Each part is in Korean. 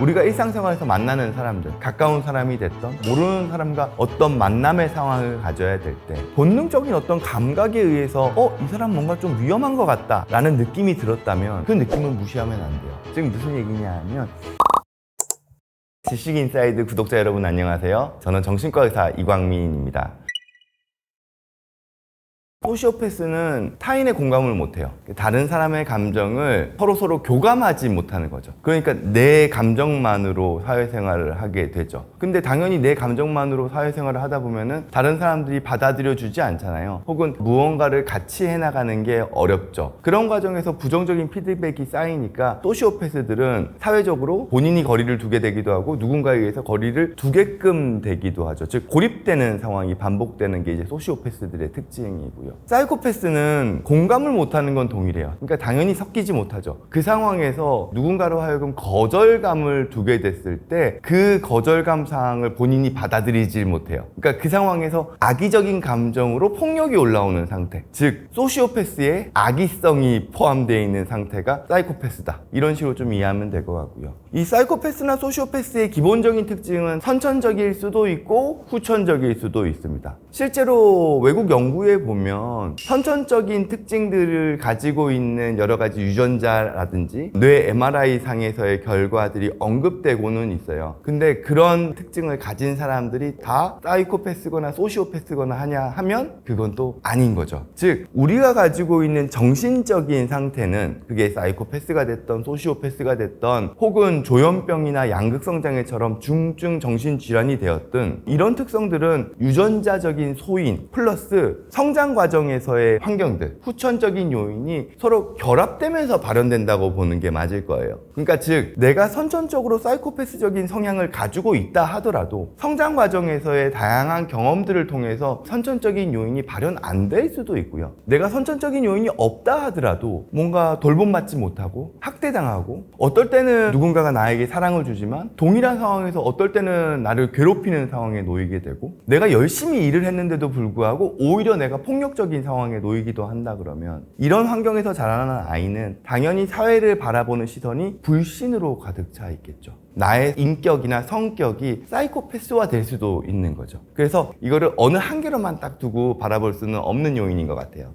우리가 일상생활에서 만나는 사람들, 가까운 사람이 됐던 모르는 사람과 어떤 만남의 상황을 가져야 될 때 본능적인 어떤 감각에 의해서 이 사람 뭔가 좀 위험한 것 같다 라는 느낌이 들었다면 그 느낌은 무시하면 안 돼요. 지금 무슨 얘기냐 하면 지식인사이드 구독자 여러분 안녕하세요. 저는 정신과 의사 이광민입니다. 소시오패스는 타인의 공감을 못해요. 다른 사람의 감정을 서로 교감하지 못하는 거죠. 그러니까 내 감정만으로 사회생활을 하게 되죠. 근데 당연히 내 감정만으로 사회생활을 하다 보면은 다른 사람들이 받아들여 주지 않잖아요. 혹은 무언가를 같이 해나가는 게 어렵죠. 그런 과정에서 부정적인 피드백이 쌓이니까 소시오패스들은 사회적으로 본인이 거리를 두게 되기도 하고 누군가에 의해서 거리를 두게끔 되기도 하죠. 즉 고립되는 상황이 반복되는 게 이제 소시오패스들의 특징이고요. 사이코패스는 공감을 못하는 건 동일해요. 그러니까 당연히 섞이지 못하죠. 그 상황에서 누군가로 하여금 거절감을 두게 됐을 때 그 거절감 상황을 본인이 받아들이질 못해요. 그러니까 그 상황에서 악의적인 감정으로 폭력이 올라오는 상태, 즉 소시오패스의 악의성이 포함되어 있는 상태가 사이코패스다. 이런 식으로 좀 이해하면 될 것 같고요. 이 사이코패스나 소시오패스의 기본적인 특징은 선천적일 수도 있고 후천적일 수도 있습니다. 실제로 외국 연구에 보면 선천적인 특징들을 가지고 있는 여러 가지 유전자라든지 뇌 MRI 상에서의 결과들이 언급되고는 있어요. 근데 그런 특징을 가진 사람들이 다 사이코패스거나 소시오패스거나 하냐 하면 그건 또 아닌 거죠. 즉 우리가 가지고 있는 정신적인 상태는 그게 사이코패스가 됐던 소시오패스가 됐던 혹은 조현병이나 양극성장애처럼 중증 정신질환이 되었든 이런 특성들은 유전자적인 소인 플러스 성장 과정에서의 환경들, 후천적인 요인이 서로 결합되면서 발현된다고 보는 게 맞을 거예요. 그러니까 즉 내가 선천적으로 사이코패스적인 성향을 가지고 있다 하더라도 성장 과정에서의 다양한 경험들을 통해서 선천적인 요인이 발현 안 될 수도 있고요. 내가 선천적인 요인이 없다 하더라도 뭔가 돌봄받지 못하고 학대당하고 어떨 때는 누군가가 나에게 사랑을 주지만 동일한 상황에서 어떨 때는 나를 괴롭히는 상황에 놓이게 되고 내가 열심히 일을 했는데도 불구하고 오히려 내가 폭력적인 상황에 놓이기도 한다 그러면 이런 환경에서 자라나는 아이는 당연히 사회를 바라보는 시선이 불신으로 가득 차 있겠죠. 나의 인격이나 성격이 사이코패스화 될 수도 있는 거죠. 그래서 이거를 어느 한계로만 딱 두고 바라볼 수는 없는 요인인 것 같아요.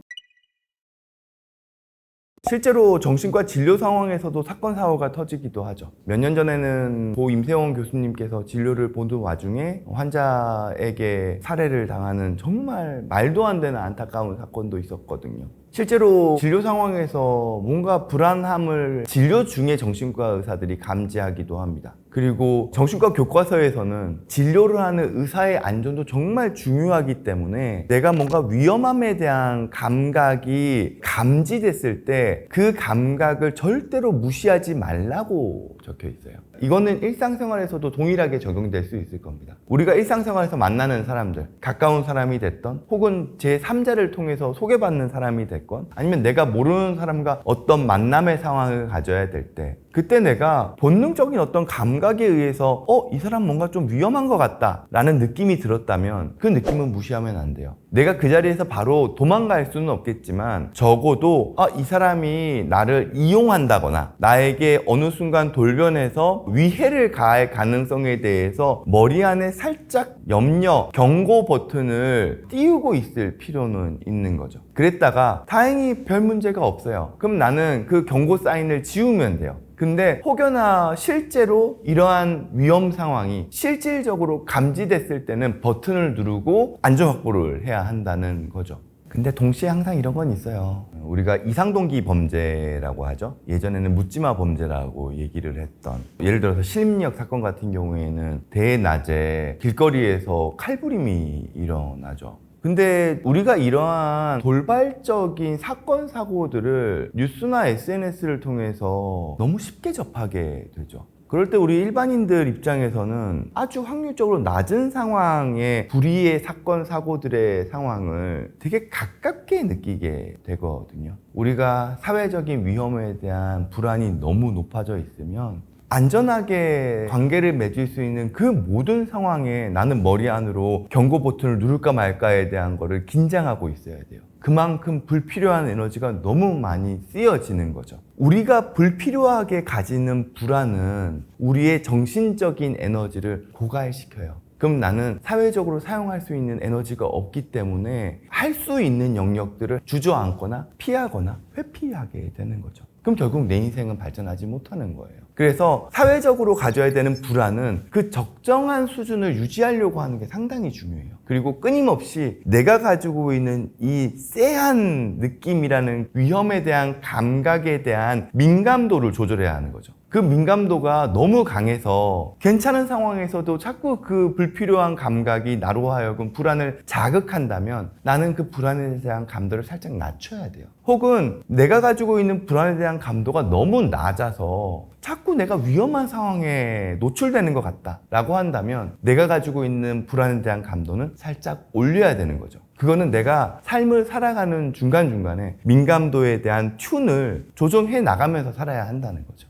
실제로 정신과 진료 상황에서도 사건 사고가 터지기도 하죠. 몇 년 전에는 고 임세원 교수님께서 진료를 보는 와중에 환자에게 살해를 당하는 정말 말도 안 되는 안타까운 사건도 있었거든요. 실제로 진료 상황에서 뭔가 불안함을 진료 중에 정신과 의사들이 감지하기도 합니다. 그리고 정신과 교과서에서는 진료를 하는 의사의 안전도 정말 중요하기 때문에 내가 뭔가 위험함에 대한 감각이 감지됐을 때 그 감각을 절대로 무시하지 말라고 적혀 있어요. 이거는 일상생활에서도 동일하게 적용될 수 있을 겁니다. 우리가 일상생활에서 만나는 사람들, 가까운 사람이 됐던 혹은 제3자를 통해서 소개받는 사람이 됐건 아니면 내가 모르는 사람과 어떤 만남의 상황을 가져야 될 때 그때 내가 본능적인 어떤 감각에 의해서 이 사람 뭔가 좀 위험한 것 같다 라는 느낌이 들었다면 그 느낌은 무시하면 안 돼요. 내가 그 자리에서 바로 도망갈 수는 없겠지만 적어도 이 사람이 나를 이용한다거나 나에게 어느 순간 돌변해서 위해를 가할 가능성에 대해서 머리 안에 살짝 염려, 경고 버튼을 띄우고 있을 필요는 있는 거죠. 그랬다가 다행히 별 문제가 없어요. 그럼 나는 그 경고 사인을 지우면 돼요. 근데 혹여나 실제로 이러한 위험 상황이 실질적으로 감지됐을 때는 버튼을 누르고 안전 확보를 해야 한다는 거죠. 근데 동시에 항상 이런 건 있어요. 우리가 이상동기 범죄라고 하죠. 예전에는 묻지마 범죄라고 얘기를 했던, 예를 들어서 실림역 사건 같은 경우에는 대낮에 길거리에서 칼부림이 일어나죠. 근데 우리가 이러한 돌발적인 사건 사고들을 뉴스나 SNS를 통해서 너무 쉽게 접하게 되죠. 그럴 때 우리 일반인들 입장에서는 아주 확률적으로 낮은 상황의 불의의 사건 사고들의 상황을 되게 가깝게 느끼게 되거든요. 우리가 사회적인 위험에 대한 불안이 너무 높아져 있으면 안전하게 관계를 맺을 수 있는 그 모든 상황에 나는 머리 안으로 경고 버튼을 누를까 말까에 대한 거를 긴장하고 있어야 돼요. 그만큼 불필요한 에너지가 너무 많이 쓰여지는 거죠. 우리가 불필요하게 가지는 불안은 우리의 정신적인 에너지를 고갈시켜요. 그럼 나는 사회적으로 사용할 수 있는 에너지가 없기 때문에 할 수 있는 영역들을 주저앉거나 피하거나 회피하게 되는 거죠. 그럼 결국 내 인생은 발전하지 못하는 거예요. 그래서 사회적으로 가져야 되는 불안은 그 적정한 수준을 유지하려고 하는 게 상당히 중요해요. 그리고 끊임없이 내가 가지고 있는 이 쎄한 느낌이라는 위험에 대한 감각에 대한 민감도를 조절해야 하는 거죠. 그 민감도가 너무 강해서 괜찮은 상황에서도 자꾸 그 불필요한 감각이 나로 하여금 불안을 자극한다면 나는 그 불안에 대한 감도를 살짝 낮춰야 돼요. 혹은 내가 가지고 있는 불안에 대한 감도가 너무 낮아서 자꾸 내가 위험한 상황에 노출되는 것 같다라고 한다면 내가 가지고 있는 불안에 대한 감도는 살짝 올려야 되는 거죠. 그거는 내가 삶을 살아가는 중간중간에 민감도에 대한 튠을 조정해 나가면서 살아야 한다는 거죠.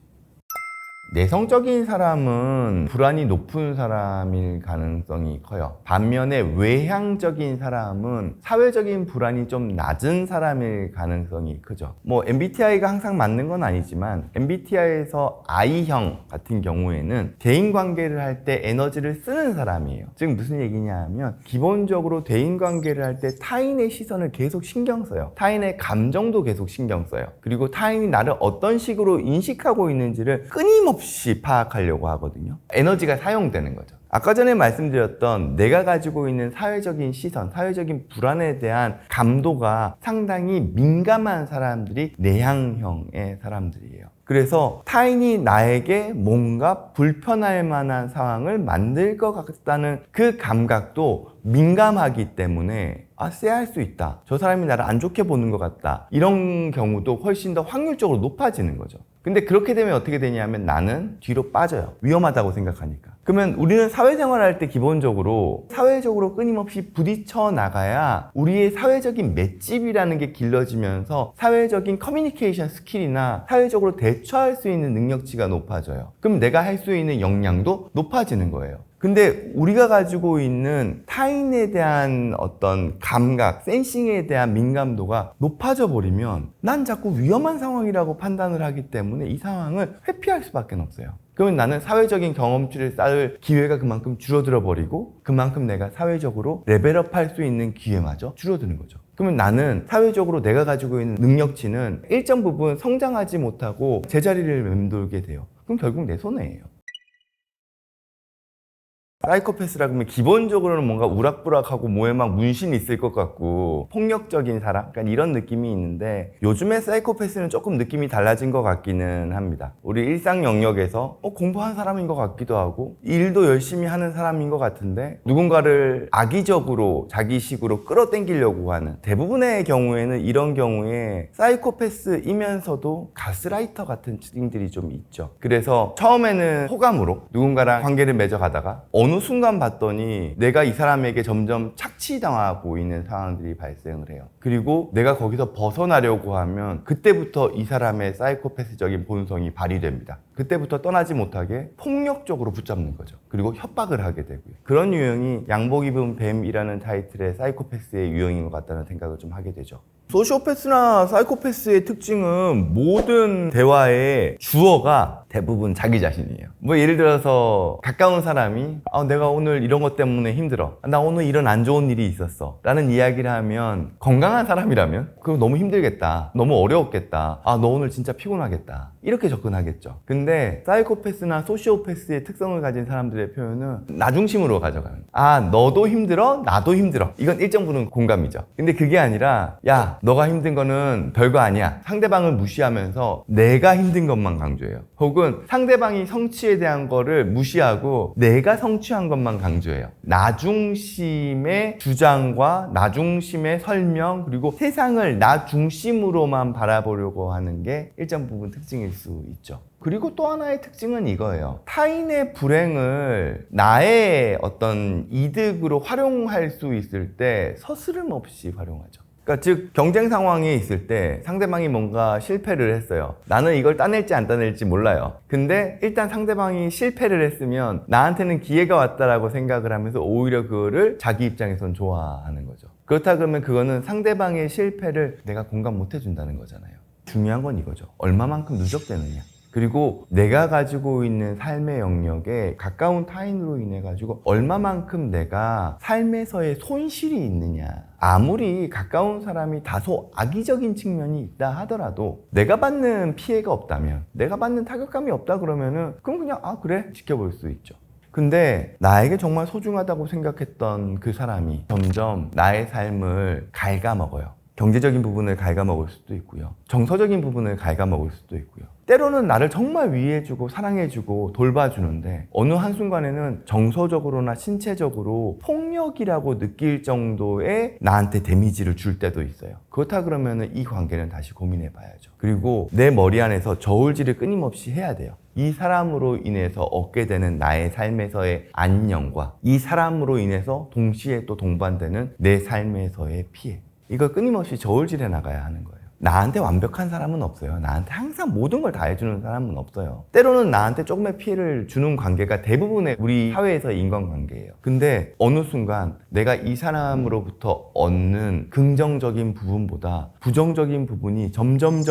내성적인 사람은 불안이 높은 사람일 가능성이 커요. 반면에 외향적인 사람은 사회적인 불안이 좀 낮은 사람일 가능성이 크죠. MBTI가 항상 맞는 건 아니지만 MBTI에서 I형 같은 경우에는 대인관계를 할 때 에너지를 쓰는 사람이에요. 즉 무슨 얘기냐 하면 기본적으로 대인관계를 할 때 타인의 시선을 계속 신경 써요. 타인의 감정도 계속 신경 써요. 그리고 타인이 나를 어떤 식으로 인식하고 있는지를 끊임없이 파악하려고 하거든요. 에너지가 사용되는 거죠. 아까 전에 말씀드렸던 내가 가지고 있는 사회적인 시선, 사회적인 불안에 대한 감도가 상당히 민감한 사람들이 내향형의 사람들이에요. 그래서 타인이 나에게 뭔가 불편할 만한 상황을 만들 것 같다는 그 감각도 민감하기 때문에 쎄할 수 있다. 저 사람이 나를 안 좋게 보는 것 같다. 이런 경우도 훨씬 더 확률적으로 높아지는 거죠. 근데 그렇게 되면 어떻게 되냐면 나는 뒤로 빠져요. 위험하다고 생각하니까. 그러면 우리는 사회생활을 할 때 기본적으로 사회적으로 끊임없이 부딪혀 나가야 우리의 사회적인 맷집이라는 게 길러지면서 사회적인 커뮤니케이션 스킬이나 사회적으로 대처할 수 있는 능력치가 높아져요. 그럼 내가 할 수 있는 역량도 높아지는 거예요. 근데 우리가 가지고 있는 타인에 대한 어떤 감각, 센싱에 대한 민감도가 높아져 버리면 난 자꾸 위험한 상황이라고 판단을 하기 때문에 이 상황을 회피할 수밖에 없어요. 그러면 나는 사회적인 경험치를 쌓을 기회가 그만큼 줄어들어 버리고 그만큼 내가 사회적으로 레벨업 할 수 있는 기회마저 줄어드는 거죠. 그러면 나는 사회적으로 내가 가지고 있는 능력치는 일정 부분 성장하지 못하고 제자리를 맴돌게 돼요. 그럼 결국 내 손해예요. 사이코패스라 그러면 기본적으로는 뭔가 우락부락하고 몸에 막 문신이 있을 것 같고 폭력적인 사람? 약간 이런 느낌이 있는데 요즘에 사이코패스는 조금 느낌이 달라진 것 같기는 합니다. 우리 일상 영역에서 공부한 사람인 것 같기도 하고 일도 열심히 하는 사람인 것 같은데 누군가를 악의적으로 자기식으로 끌어당기려고 하는 대부분의 경우에는 이런 경우에 사이코패스이면서도 가스라이터 같은 특징들이 좀 있죠. 그래서 처음에는 호감으로 누군가랑 관계를 맺어가다가 어느 순간 봤더니 내가 이 사람에게 점점 착취당하고 있는 상황들이 발생을 해요. 그리고 내가 거기서 벗어나려고 하면 그때부터 이 사람의 사이코패스적인 본성이 발휘됩니다. 그때부터 떠나지 못하게 폭력적으로 붙잡는 거죠. 그리고 협박을 하게 되고요. 그런 유형이 양복 입은 뱀이라는 타이틀의 사이코패스의 유형인 것 같다는 생각을 좀 하게 되죠. 소시오패스나 사이코패스의 특징은 모든 대화의 주어가 대부분 자기 자신이에요. 예를 들어서 가까운 사람이 내가 오늘 이런 것 때문에 힘들어. 나 오늘 이런 안 좋은 일이 있었어. 라는 이야기를 하면 건강한 사람이라면 그거 너무 힘들겠다. 너무 어려웠겠다. 너 오늘 진짜 피곤하겠다. 이렇게 접근하겠죠. 근데 사이코패스나 소시오패스의 특성을 가진 사람들의 표현은 나 중심으로 가져가는 너도 힘들어? 나도 힘들어. 이건 일정 부분 공감이죠. 근데 그게 아니라 너가 힘든 거는 별거 아니야. 상대방을 무시하면서 내가 힘든 것만 강조해요. 혹은 상대방이 성취에 대한 거를 무시하고 내가 성취한 것만 강조해요. 나 중심의 주장과 나 중심의 설명 그리고 세상을 나 중심으로만 바라보려고 하는 게 일정 부분 특징일 수 있죠. 그리고 또 하나의 특징은 이거예요. 타인의 불행을 나의 어떤 이득으로 활용할 수 있을 때 서스름 없이 활용하죠. 그러니까 즉 경쟁 상황에 있을 때 상대방이 뭔가 실패를 했어요. 나는 이걸 따낼지 안 따낼지 몰라요. 근데 일단 상대방이 실패를 했으면 나한테는 기회가 왔다라고 생각을 하면서 오히려 그거를 자기 입장에선 좋아하는 거죠. 그렇다 그러면 그거는 상대방의 실패를 내가 공감 못 해준다는 거잖아요. 중요한 건 이거죠. 얼마만큼 누적되느냐. 그리고 내가 가지고 있는 삶의 영역에 가까운 타인으로 인해 가지고 얼마만큼 내가 삶에서의 손실이 있느냐. 아무리 가까운 사람이 다소 악의적인 측면이 있다 하더라도 내가 받는 피해가 없다면, 내가 받는 타격감이 없다 그러면은 그럼 그냥 그래 지켜볼 수 있죠. 근데 나에게 정말 소중하다고 생각했던 그 사람이 점점 나의 삶을 갉아먹어요. 경제적인 부분을 갉아먹을 수도 있고요. 정서적인 부분을 갉아먹을 수도 있고요. 때로는 나를 정말 위해주고 사랑해주고 돌봐주는데 어느 한순간에는 정서적으로나 신체적으로 폭력이라고 느낄 정도의 나한테 데미지를 줄 때도 있어요. 그렇다 그러면 이 관계는 다시 고민해 봐야죠. 그리고 내 머리 안에서 저울질을 끊임없이 해야 돼요. 이 사람으로 인해서 얻게 되는 나의 삶에서의 안녕과 이 사람으로 인해서 동시에 또 동반되는 내 삶에서의 피해. 이걸 끊임없이 저울질해 나가야 하는 거예요. 나한테 완벽한 사람은 없어요. 나한테 항상 모든 걸 다 해주는 사람은 없어요. 때로는 나한테 조금의 피해를 주는 관계가 대부분의 우리 사회에서의 인간관계예요. 근데 어느 순간 내가 이 사람으로부터 얻는 긍정적인 부분보다 부정적인 부분이 점점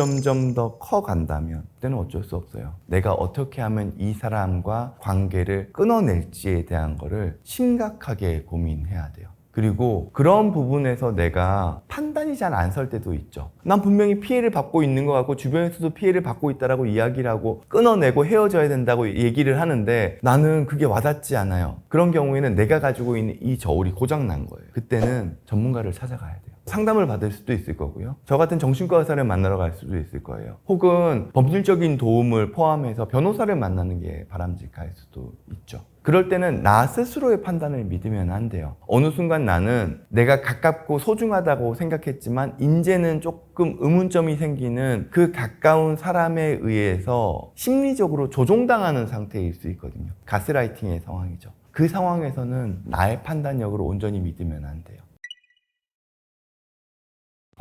더 커간다면 그때는 어쩔 수 없어요. 내가 어떻게 하면 이 사람과 관계를 끊어낼지에 대한 거를 심각하게 고민해야 돼요. 그리고 그런 부분에서 내가 판단이 잘 안 설 때도 있죠. 난 분명히 피해를 받고 있는 것 같고 주변에서도 피해를 받고 있다라고 이야기를 하고 끊어내고 헤어져야 된다고 얘기를 하는데 나는 그게 와닿지 않아요. 그런 경우에는 내가 가지고 있는 이 저울이 고장난 거예요. 그때는 전문가를 찾아가야 돼요. 상담을 받을 수도 있을 거고요. 저 같은 정신과 의사를 만나러 갈 수도 있을 거예요. 혹은 법률적인 도움을 포함해서 변호사를 만나는 게 바람직할 수도 있죠. 그럴 때는 나 스스로의 판단을 믿으면 안 돼요. 어느 순간 나는 내가 가깝고 소중하다고 생각했지만 이제는 조금 의문점이 생기는 그 가까운 사람에 의해서 심리적으로 조종당하는 상태일 수 있거든요. 가스라이팅의 상황이죠. 그 상황에서는 나의 판단력을 온전히 믿으면 안 돼요.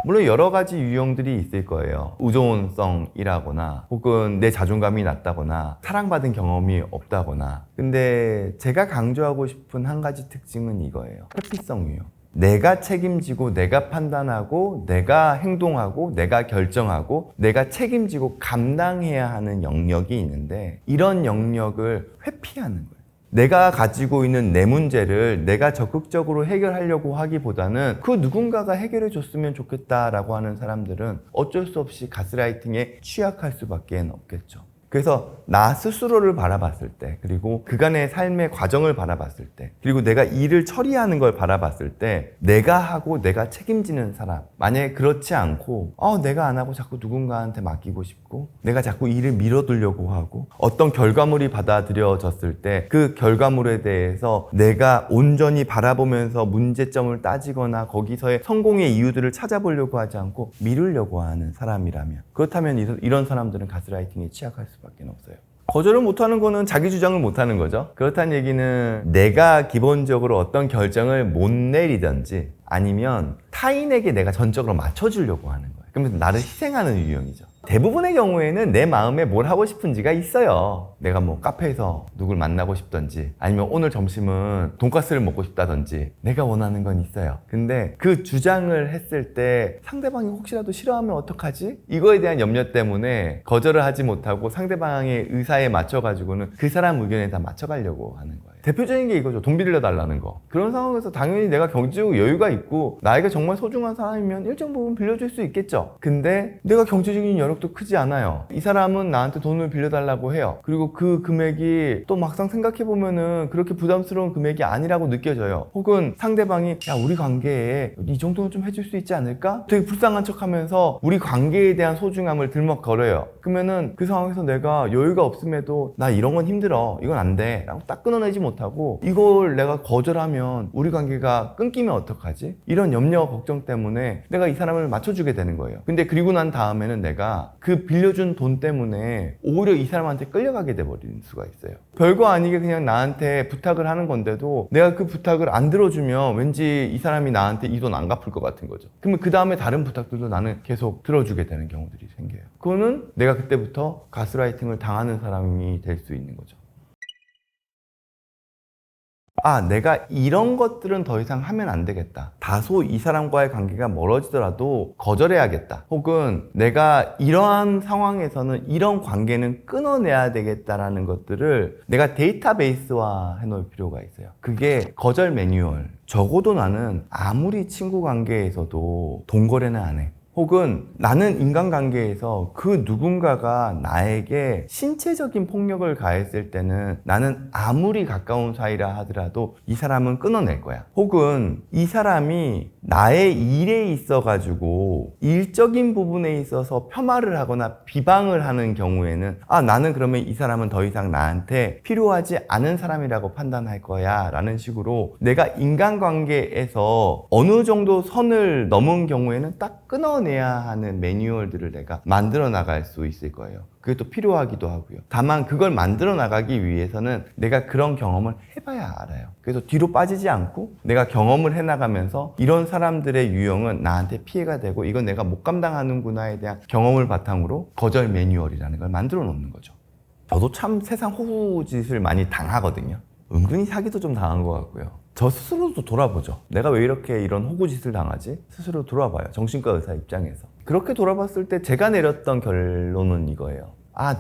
물론 여러 가지 유형들이 있을 거예요. 의존성이라거나 혹은 내 자존감이 낮다거나 사랑받은 경험이 없다거나. 근데 제가 강조하고 싶은 한 가지 특징은 이거예요. 회피성 유형. 내가 책임지고 내가 판단하고 내가 행동하고 내가 결정하고 내가 책임지고 감당해야 하는 영역이 있는데 이런 영역을 회피하는 거예요. 내가 가지고 있는 내 문제를 내가 적극적으로 해결하려고 하기보다는 그 누군가가 해결해 줬으면 좋겠다라고 하는 사람들은 어쩔 수 없이 가스라이팅에 취약할 수밖에 없겠죠. 그래서 나 스스로를 바라봤을 때, 그리고 그간의 삶의 과정을 바라봤을 때, 그리고 내가 일을 처리하는 걸 바라봤을 때 내가 하고 내가 책임지는 사람, 만약에 그렇지 않고 내가 안 하고 자꾸 누군가한테 맡기고 싶고 내가 자꾸 일을 밀어두려고 하고 어떤 결과물이 받아들여졌을 때 그 결과물에 대해서 내가 온전히 바라보면서 문제점을 따지거나 거기서의 성공의 이유들을 찾아보려고 하지 않고 미루려고 하는 사람이라면, 그렇다면 이런 사람들은 가스라이팅에 취약할 수밖에 없어요. 거절을 못하는 거는 자기 주장을 못하는 거죠. 그렇다는 얘기는 내가 기본적으로 어떤 결정을 못 내리든지 아니면 타인에게 내가 전적으로 맞춰주려고 하는 거예요. 그러면서 나를 희생하는 유형이죠. 대부분의 경우에는 내 마음에 뭘 하고 싶은지가 있어요. 내가 뭐 카페에서 누굴 만나고 싶던지 아니면 오늘 점심은 돈가스를 먹고 싶다든지 내가 원하는 건 있어요. 근데 그 주장을 했을 때 상대방이 혹시라도 싫어하면 어떡하지? 이거에 대한 염려 때문에 거절을 하지 못하고 상대방의 의사에 맞춰가지고는 그 사람 의견에 다 맞춰가려고 하는 거예요. 대표적인 게 이거죠. 돈 빌려달라는 거. 그런 상황에서 당연히 내가 경제적으로 여유가 있고 나에게 정말 소중한 사람이면 일정 부분 빌려줄 수 있겠죠. 근데 내가 경제적인 여력도 크지 않아요. 이 사람은 나한테 돈을 빌려달라고 해요. 그리고 그 금액이 또 막상 생각해보면은 그렇게 부담스러운 금액이 아니라고 느껴져요. 혹은 상대방이 야 우리 관계에 이 정도는 좀 해줄 수 있지 않을까? 되게 불쌍한 척하면서 우리 관계에 대한 소중함을 들먹거려요. 그러면은 그 상황에서 내가 여유가 없음에도 나 이런 건 힘들어, 이건 안 돼 라고 딱 끊어내지 못하고 이걸 내가 거절하면 우리 관계가 끊기면 어떡하지? 이런 염려 걱정 때문에 내가 이 사람을 맞춰주게 되는 거예요. 근데 그리고 난 다음에는 내가 그 빌려준 돈 때문에 오히려 이 사람한테 끌려가게 돼버리는 수가 있어요. 별거 아니게 그냥 나한테 부탁을 하는 건데도 내가 그 부탁을 안 들어주면 왠지 이 사람이 나한테 이 돈 안 갚을 것 같은 거죠. 그러면 그 다음에 다른 부탁들도 나는 계속 들어주게 되는 경우들이 생겨요. 그거는 내가 그때부터 가스라이팅을 당하는 사람이 될 수 있는 거죠. 내가 이런 것들은 더 이상 하면 안 되겠다. 다소 이 사람과의 관계가 멀어지더라도 거절해야겠다. 혹은 내가 이러한 상황에서는 이런 관계는 끊어내야 되겠다라는 것들을 내가 데이터베이스화 해놓을 필요가 있어요. 그게 거절 매뉴얼. 적어도 나는 아무리 친구 관계에서도 돈 거래는 안 해. 혹은 나는 인간관계에서 그 누군가가 나에게 신체적인 폭력을 가했을 때는 나는 아무리 가까운 사이라 하더라도 이 사람은 끊어낼 거야. 혹은 이 사람이 나의 일에 있어가지고 일적인 부분에 있어서 폄하를 하거나 비방을 하는 경우에는 나는 그러면 이 사람은 더 이상 나한테 필요하지 않은 사람이라고 판단할 거야 라는 식으로 내가 인간관계에서 어느 정도 선을 넘은 경우에는 딱 끊어내야 하는 매뉴얼들을 내가 만들어 나갈 수 있을 거예요. 그게 또 필요하기도 하고요. 다만 그걸 만들어 나가기 위해서는 내가 그런 경험을 해봐야 알아요. 그래서 뒤로 빠지지 않고 내가 경험을 해나가면서 이런 사람들의 유형은 나한테 피해가 되고 이건 내가 못 감당하는구나에 대한 경험을 바탕으로 거절 매뉴얼이라는 걸 만들어 놓는 거죠. 저도 참 세상 호구짓을 많이 당하거든요. 은근히 사기도 좀 당한 것 같고요. 저 스스로도 돌아보죠. 내가 왜 이렇게 이런 호구짓을 당하지? 스스로 돌아봐요. 정신과 의사 입장에서. 그렇게 돌아봤을 때 제가 내렸던 결론은 이거예요.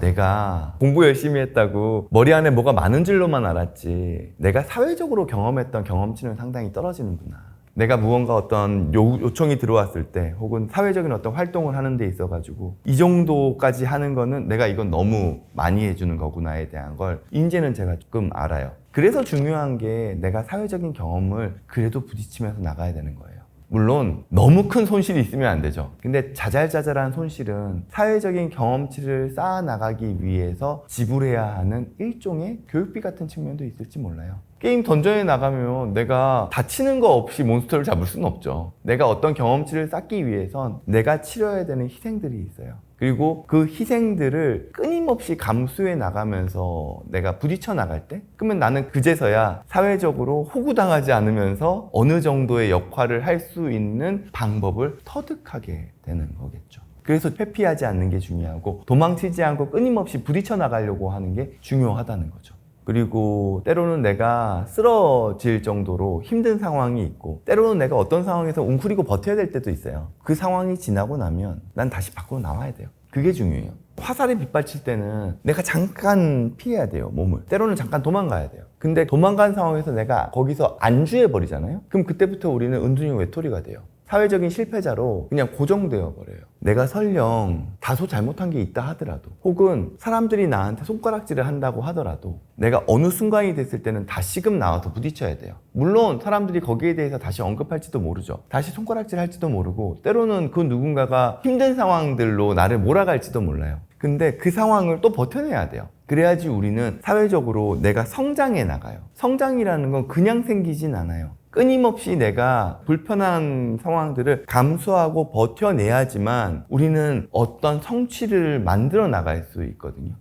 내가 공부 열심히 했다고 머리 안에 뭐가 많은 줄로만 알았지 내가 사회적으로 경험했던 경험치는 상당히 떨어지는구나. 내가 무언가 어떤 요청이 들어왔을 때 혹은 사회적인 어떤 활동을 하는 데 있어가지고 이 정도까지 하는 거는 내가 이건 너무 많이 해주는 거구나에 대한 걸 이제는 제가 조금 알아요. 그래서 중요한 게 내가 사회적인 경험을 그래도 부딪히면서 나가야 되는 거예요. 물론 너무 큰 손실이 있으면 안 되죠. 근데 자잘자잘한 손실은 사회적인 경험치를 쌓아나가기 위해서 지불해야 하는 일종의 교육비 같은 측면도 있을지 몰라요. 게임 던전에 나가면 내가 다치는 거 없이 몬스터를 잡을 수는 없죠. 내가 어떤 경험치를 쌓기 위해선 내가 치러야 되는 희생들이 있어요. 그리고 그 희생들을 끊임없이 감수해 나가면서 내가 부딪혀 나갈 때 그러면 나는 그제서야 사회적으로 호구당하지 않으면서 어느 정도의 역할을 할 수 있는 방법을 터득하게 되는 거겠죠. 그래서 회피하지 않는 게 중요하고 도망치지 않고 끊임없이 부딪혀 나가려고 하는 게 중요하다는 거죠. 그리고 때로는 내가 쓰러질 정도로 힘든 상황이 있고 때로는 내가 어떤 상황에서 웅크리고 버텨야 될 때도 있어요. 그 상황이 지나고 나면 난 다시 밖으로 나와야 돼요. 그게 중요해요. 화살이 빗발칠 때는 내가 잠깐 피해야 돼요, 몸을. 때로는 잠깐 도망가야 돼요. 근데 도망간 상황에서 내가 거기서 안주해버리잖아요? 그럼 그때부터 우리는 은둔형 외톨이가 돼요. 사회적인 실패자로 그냥 고정되어 버려요. 내가 설령 다소 잘못한 게 있다 하더라도 혹은 사람들이 나한테 손가락질을 한다고 하더라도 내가 어느 순간이 됐을 때는 다시금 나와서 부딪혀야 돼요. 물론 사람들이 거기에 대해서 다시 언급할지도 모르죠. 다시 손가락질 할지도 모르고 때로는 그 누군가가 힘든 상황들로 나를 몰아갈지도 몰라요. 근데 그 상황을 또 버텨내야 돼요. 그래야지 우리는 사회적으로 내가 성장해 나가요. 성장이라는 건 그냥 생기진 않아요. 끊임없이 내가 불편한 상황들을 감수하고 버텨내야지만 우리는 어떤 성취를 만들어 나갈 수 있거든요.